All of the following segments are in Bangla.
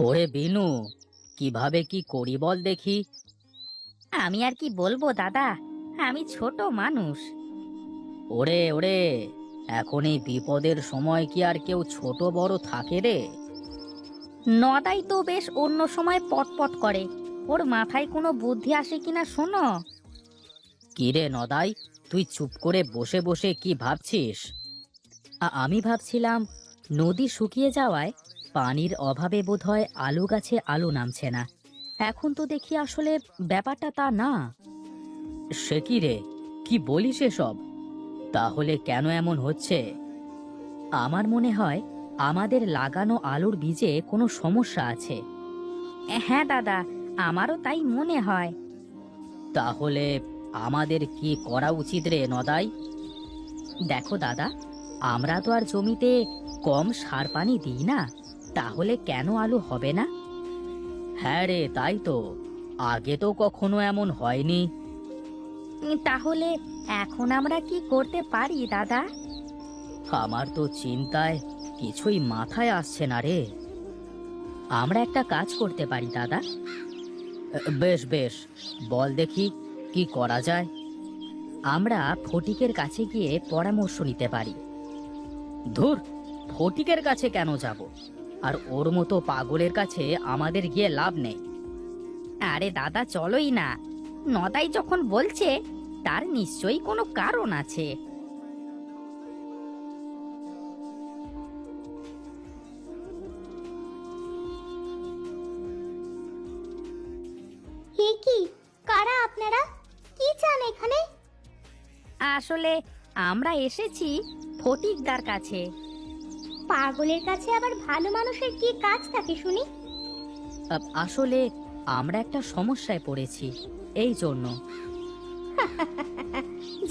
ওরে বিনু, কিভাবে কি করি বল দেখি। আমি আর কি বলবো দাদা, আমি ছোট মানুষ। ওরে ওরে, এখন এই বিপদের সময় কি আর কেউ ছোট বড় থাকে রে? নদাই তো বেশ অন্য সময় পটপট করে, ওর মাথায় কোনো বুদ্ধি আসে কিনা শোনো। কি রে নদাই, তুই চুপ করে বসে বসে কি ভাবছিস? আমি ভাবছিলাম, নদী শুকিয়ে যাওয়ায় পানির অভাবে বোধহয় আলু গাছে আলু নামছে না। এখন তো দেখি আসলে ব্যাপারটা তা না। সে কি রে, কি বলিস এসব? তাহলে কেন এমন হচ্ছে? আমার মনে হয় আমাদের লাগানো আলুর বীজে কোনো সমস্যা আছে। হ্যাঁ দাদা, আমারও তাই মনে হয়। তাহলে আমাদের কি করা উচিত রে নদাই? দেখো দাদা, আমরা তো আর জমিতে কম সার পানি দিই না, তাহলে কেন আলু হবে না? হ্যাঁ রে, তাই তো। আগে তো কখনো এমন হয়নি। তাহলে এখন আমরা কি করতে পারি দাদা? আমার তো চিন্তায় কিছুই মাথায় আসছে না রে। আমরা একটা কাজ করতে পারি দাদা। বেশ বেশ, বল দেখি কি করা যায়। আমরা ফটিকের কাছে গিয়ে পরামর্শ নিতে পারি। ধুর, ফটিকের কাছে কেন যাব? আর ওর মতো পাগলের কাছে আমাদের গিয়ে লাভ নেই। আরে দাদা চলোই না, নদাই যখন বলছে তার নিশ্চয়ই কোনো কারণ আছে। হে কি, কারা আপনারা? কি চান এখানে? আসলে আমরা এসেছি ফটিকদার কাছে। পাগলের কাছে আবার ভালো মানুষের কি কাজ থাকে শুনি? আসলে আমরা একটা সমস্যায় পড়েছি, এই জন্য।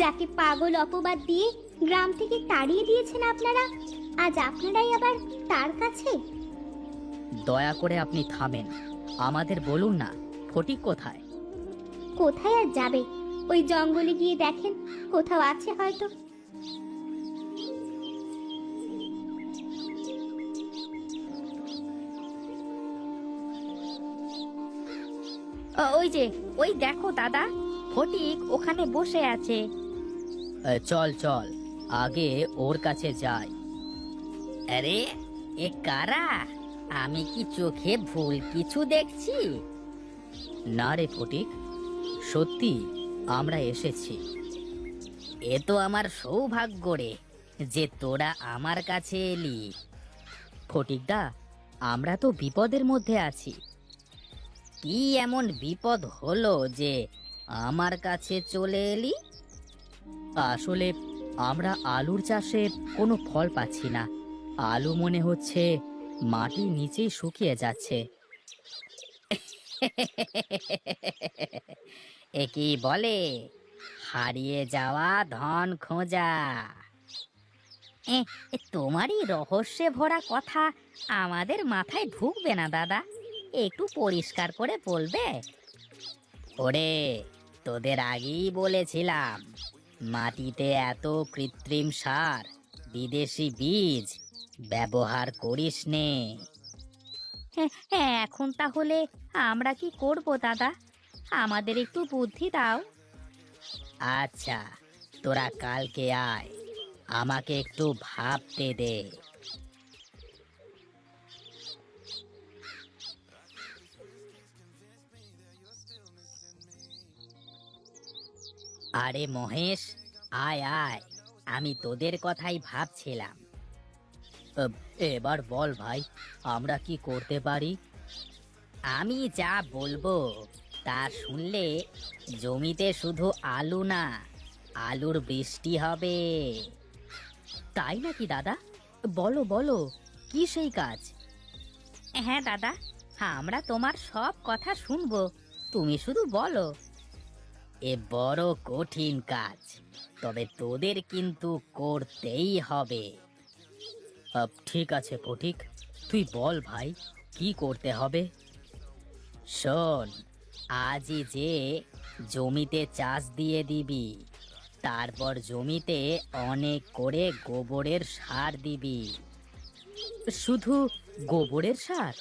যাকে পাগল অপবাদ দিয়ে গ্রাম থেকে তাড়িয়ে দিয়েছেন আপনারা, আজ আপনারাই আবার তার কাছে? দয়া করে আপনি থামেন, আমাদের বলুন না ফটিক কোথায়? কোথায় আর যাবে? ওই জঙ্গলে গিয়ে দেখেন, কোথাও আছে হয়তো। ওই যে, ওই দেখো দাদা, ফটিক ওখানে বসে আছে। চল চল, আগে ওর কাছে যাই। আরে, এ কারা? আমি কি চোখে ভুল কিছু দেখছি? না রে ফটিক, সত্যি আমরা এসেছি। এ তো আমার সৌভাগ্য রে, যে তোরা আমার কাছে এলি। ফটিকদা, আমরা তো বিপদের মধ্যে আছি। কি এমন বিপদ হলো যে আমার কাছে চলে এলি? আসলে আমরা আলুর চাষে কোনো ফল পাচ্ছি না। আলু মনে হচ্ছে মাটির নিচেই শুকিয়ে যাচ্ছে। এ কি বলে, হারিয়ে যাওয়া ধন খোঁজা? এ, তোমারই রহস্যে ভরা কথা আমাদের মাথায় ঢুকবে না দাদা, একটু পরিষ্কার করে বলবে? ওরে, তোদের আগেই বলেছিলাম, মাটিতে এত কৃত্রিম সার, বিদেশি বীজ ব্যবহার করিস নে। হ্যাঁ, এখন তাহলে আমরা কি করব দাদা? আমাদের একটু বুদ্ধি দাও। আচ্ছা, তোরা কালকে আয়, আমাকে একটু ভাবতে দে। আরে মহেশ, আয় আয়, আমি তোদের কথাই ভাবছিলাম। এবার বল ভাই, আমরা কি করতে পারি? আমি যা বলবো তা শুনলে জমিতে শুধু আলু না, আলুর বৃষ্টি হবে। তাই নাকি দাদা? বলো বলো, কি সেই কাজ? হ্যাঁ দাদা, আমরা তোমার সব কথা শুনবো, তুমি শুধু বলো। এ বড় কঠিন কাজ, তবে তোদের কিন্তু করতেই হবে। ঠিক আছে ফটিক, তুই বল ভাই, কি করতে হবে? শোন, আজই যে জমিতে চাষ দিয়ে দিবি, তারপর জমিতে অনেক করে গোবরের সার দিবি। শুধু গোবরের সার?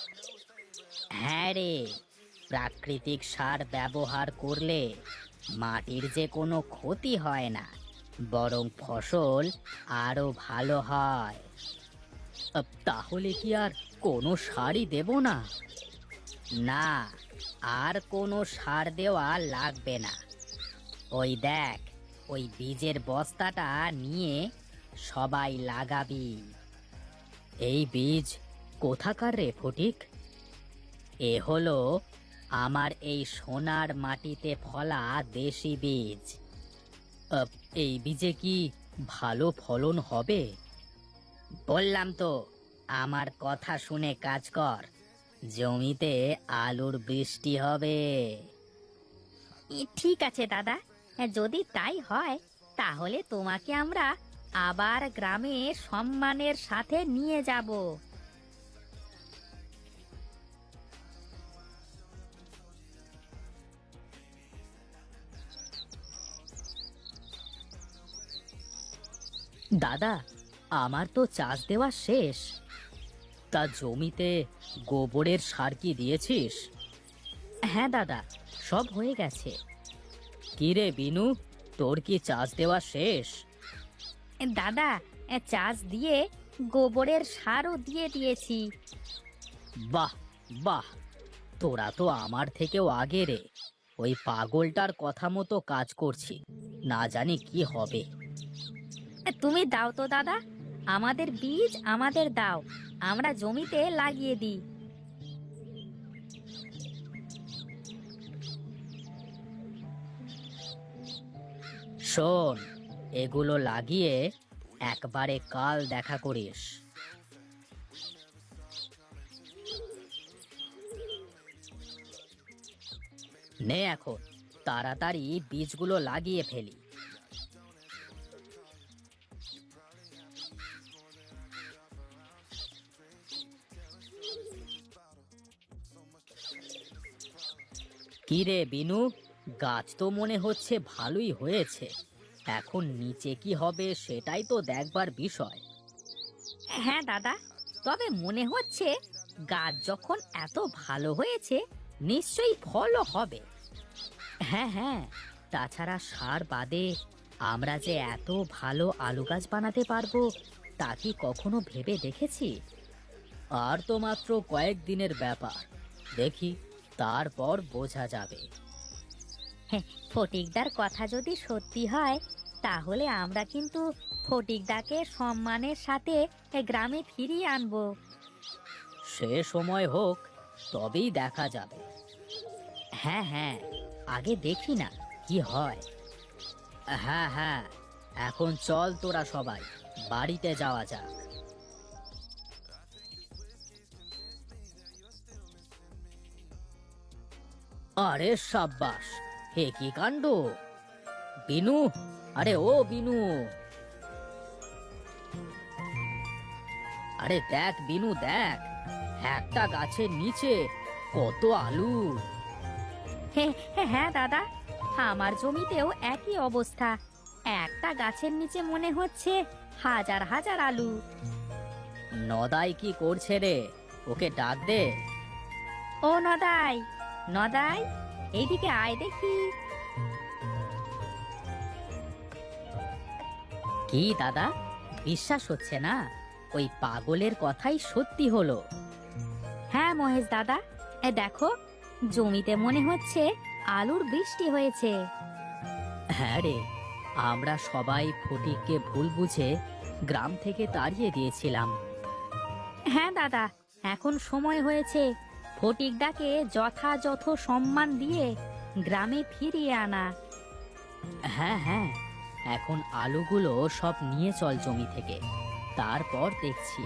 হ্যাঁ রে, প্রাকৃতিক সার ব্যবহার করলে মাটির যে কোনো ক্ষতি হয় না, বরং ফসল আরো ভালো হয়। তাহলে কি আর কোনো সারই দেব না? না, আর কোনো সার দেওয়া লাগবে না। ওই দেখ, ওই বীজের বস্তাটা নিয়ে সবাই লাগাবি। এই বীজ কোথাকার রে ফটিক? এ হলো আমার এই সোনার মাটিতে ফলা দেশি বীজ। আহ, এই বীজে কি ভালো ফলন হবে? বললাম তো, আমার কথা শুনে কাজ কর। জমিতে আলুর বৃষ্টি হবে। ঠিক আছে দাদা, যদি তাই হয় তাহলে তোমাকে আমরা আবার গ্রামে সম্মানের সাথে নিয়ে যাব। দাদা, আমার তো চাষ দেওয়া শেষ। তা জমিতে গোবরের সার কি দিয়েছিস? হ্যাঁ দাদা, সব হয়ে গেছে। কি রে বিনু, তোর কি চাষ দেওয়া শেষ? দাদা, চাষ দিয়ে গোবরের সারও দিয়ে দিয়েছি। বাহ বাহ, তোরা তো আমার থেকেও আগে রে। ওই পাগলটার কথা মতো কাজ করছি, না জানি কি হবে। তুমি দাও তো দাদা, আমাদের বীজ আমাদের দাও, আমরা জমিতে লাগিয়ে দিই। শোন, এগুলো লাগিয়ে একবারে কাল দেখা করিস। নে এখন তাড়াতাড়ি বীজগুলো লাগিয়ে ফেলি। কি রে বিনু, গাছ তো মনে হচ্ছে ভালোই হয়েছে। এখন নিচে কি হবে সেটাই তো দেখবার বিষয়। হ্যাঁ দাদা, তবে মনে হচ্ছে গাছ যখন এত ভালো হয়েছে নিশ্চয়ই ফলও হবে। হ্যাঁ হ্যাঁ, তাছাড়া সার বাদে আমরা যে এত ভালো আলু গাছ বানাতে পারবো তা কি কখনো ভেবে দেখেছি? আর তো মাত্র কয়েকদিনের ব্যাপার, দেখি তারপর বোঝা যাবে। ফটিকদার কথা যদি সত্যি হয় তাহলে আমরা কিন্তু ফটিকদাকে সম্মানের সাথে গ্রামে ফিরিয়ে আনবো। সে সময় হোক, তবেই দেখা যাবে। হ্যাঁ হ্যাঁ, আগে দেখি না কি হয়। হ্যাঁ হ্যাঁ, এখন চল তোরা সবাই বাড়িতে যাওয়া যাক। আরে সাব্বাস, হে কি কাণ্ড! বিনু, আরে ও বিনু, আরে দেখ বিনু দেখ, একটা গাছের নিচে কত আলু! হ্যাঁ দাদা, আমার জমিতেও একই অবস্থা। একটা গাছের নিচে মনে হচ্ছে হাজার হাজার আলু। নদাই কি করছে রে? ওকে ডাক দে। ও নদাই, নদাই, এইদিকে আয় দেখি। কি দাদা, বিশ্বাস হচ্ছে না? ওই পাগলের কথাই সত্যি হলো। হ্যাঁ মহেশ দাদা, দেখো জমিতে মনে হচ্ছে আলুর বৃষ্টি হয়েছে। হ্যাঁ রে, আমরা সবাই ফটিককে ভুল বুঝে গ্রাম থেকে তাড়িয়ে দিয়েছিলাম। হ্যাঁ দাদা, এখন সময় হয়েছে ফটিকদাকে যথাযথ সম্মান দিয়ে গ্রামে ফিরিয়ে আনা। হ্যাঁ হ্যাঁ, এখন আলুগুলো সব নিয়ে চল জমি থেকে, তারপর দেখছি।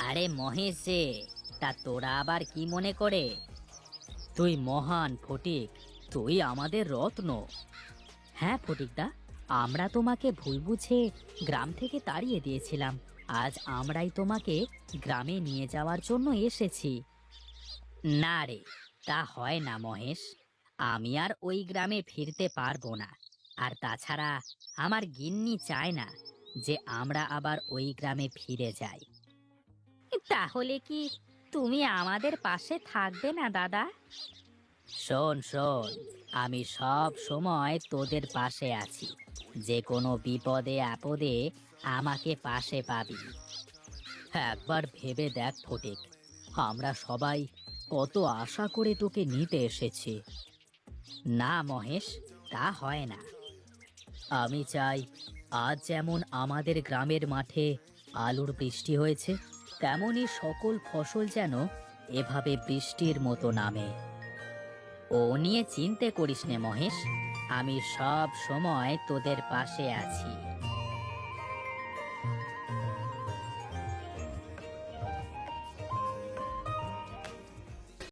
আরে মহেশ যে, তা তোরা আবার কি মনে করে? তুই মহান ফটিক, তুই আমাদের রত্ন। হ্যাঁ ফটিকদা, আমরা তোমাকে ভুল বুঝে গ্রাম থেকে তাড়িয়ে দিয়েছিলাম। আজ আমরাই তোমাকে গ্রামে নিয়ে যাওয়ার জন্য এসেছি। না রে, তা হয় না মহেশ। আমি আর ওই গ্রামে ফিরতে পারবো না। আর তাছাড়া আমার গিন্নি চায় না যে আমরা আবার ওই গ্রামে ফিরে যাই। তাহলে কি তুমি আমাদের পাশে থাকবে না দাদা? শোন শোন, আমি সব সময় তোদের পাশে আছি। যে কোনো বিপদে আপদে আমাকে পাশে পাবি। একবার ভেবে দেখ ফটিক, আমরা সবাই কত আশা করে তোকে নিতে এসেছি। না মহেশ, তা হয় না। আমি চাই আজ যেমন আমাদের গ্রামের মাঠে আলুর বৃষ্টি হয়েছে, তেমনি সকল ফসল যেন এভাবে বৃষ্টির মতো নামে। ও নিয়ে চিন্তে করিস নে মহেশ, আমি সব সময় তোদের পাশে আছি।